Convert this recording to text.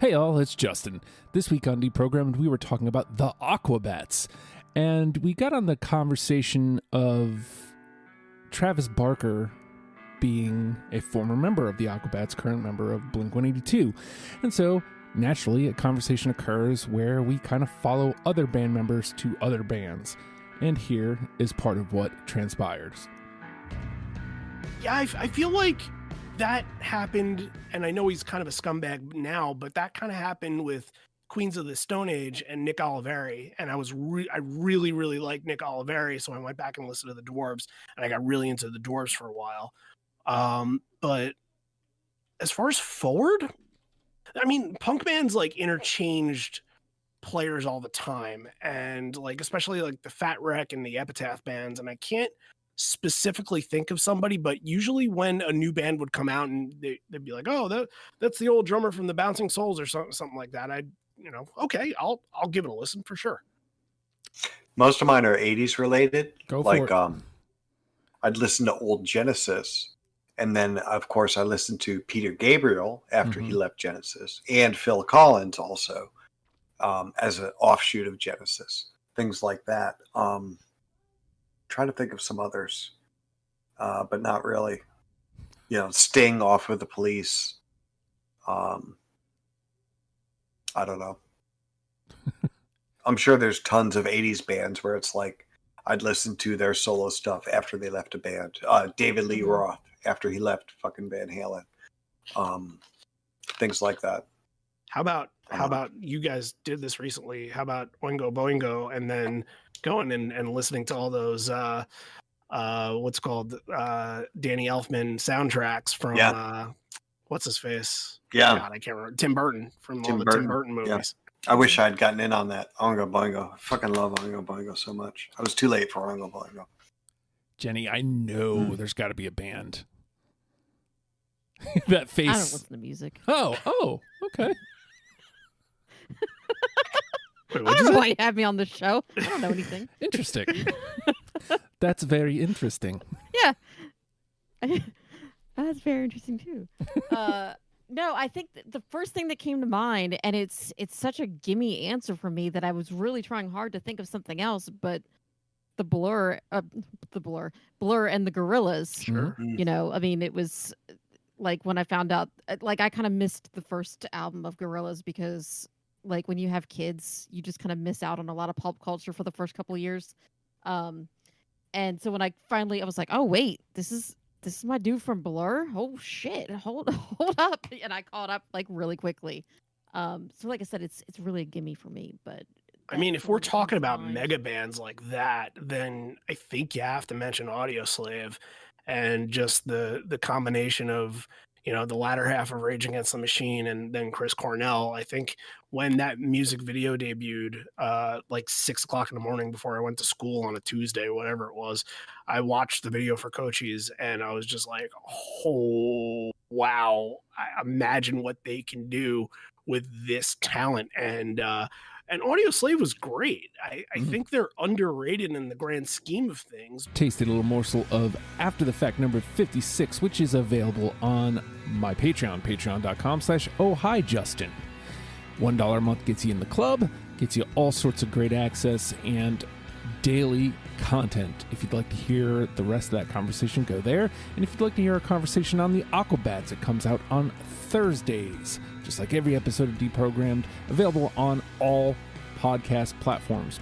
Hey all, it's Justin. This week on Deprogrammed, we were talking about the Aquabats, and we got on the conversation of Travis Barker being a former member of the Aquabats, current member of Blink-182. And so, naturally, a conversation occurs where we kind of follow other band members to other bands. And here is part of what transpires. Yeah, I feel like that happened, and I know he's kind of a scumbag now, but that kind of happened with Queens of the Stone Age and Nick Oliveri, and I really liked Nick Oliveri, so I went back and listened to the Dwarves, and I got really into the Dwarves for a while. But as far as forward, I mean, punk bands like interchanged players all the time, and like especially like the Fat Wreck and the Epitaph bands, and I can't specifically think of somebody, but usually when a new band would come out and they'd be like, oh, that's the old drummer from the Bouncing Souls or something like that, okay, I'll give it a listen for sure. Most of mine are 80s related. Go for it. I'd listen to old Genesis, and then of course I listened to Peter Gabriel after he left Genesis, and Phil Collins also as an offshoot of Genesis, things like that. Trying to think of some others, but not really. Sting off with the Police. I don't know. I'm sure there's tons of 80s bands where it's like I'd listen to their solo stuff after they left a band. David Lee Roth after he left fucking Van Halen. Things like that. How about you guys did this recently? How about Oingo Boingo and then going and listening to all those what's called Danny Elfman soundtracks from what's his face? Yeah. God, I can't remember. Tim Burton from all the Tim Burton movies. Yeah. I wish I'd gotten in on that. Oingo Boingo. I fucking love Oingo Boingo so much. I was too late for Oingo Boingo. Jenny, I know there's got to be a band. That face. I don't listen to music. Oh, okay. Wait, I don't know why you have me on this show. I don't know anything. Interesting. That's very interesting. Yeah. That's very interesting too. No, I think the first thing that came to mind, and it's such a gimme answer for me that I was really trying hard to think of something else, but Blur and the Gorillaz. Sure. I mean, it was like when I found out, like I kind of missed the first album of Gorillaz because like when you have kids, you just kind of miss out on a lot of pop culture for the first couple of years. And so when I was like, oh wait, this is my dude from Blur. Oh shit, hold up, and I caught up like really quickly. So like I said, it's really a gimme for me. But I mean, if we're talking about mega bands like that, then I think you have to mention Audioslave and just the combination of the latter half of Rage Against the Machine and then Chris Cornell. I think when that music video debuted, like 6 o'clock in the morning before I went to school on a Tuesday, whatever it was, I watched the video for Cochise and I was just like, oh, wow. I imagine what they can do with this talent. And Audioslave was great. I think they're underrated in the grand scheme of things. Tasted a little morsel of After the Fact number 56, which is available on my Patreon, patreon.com/ohhijustin. $1 a month gets you in the club, gets you all sorts of great access and daily content. If you'd like to hear the rest of that conversation, go there. And if you'd like to hear a conversation on the Aquabats, it comes out on Thursdays, just like every episode of Deprogrammed, available on all podcast platforms.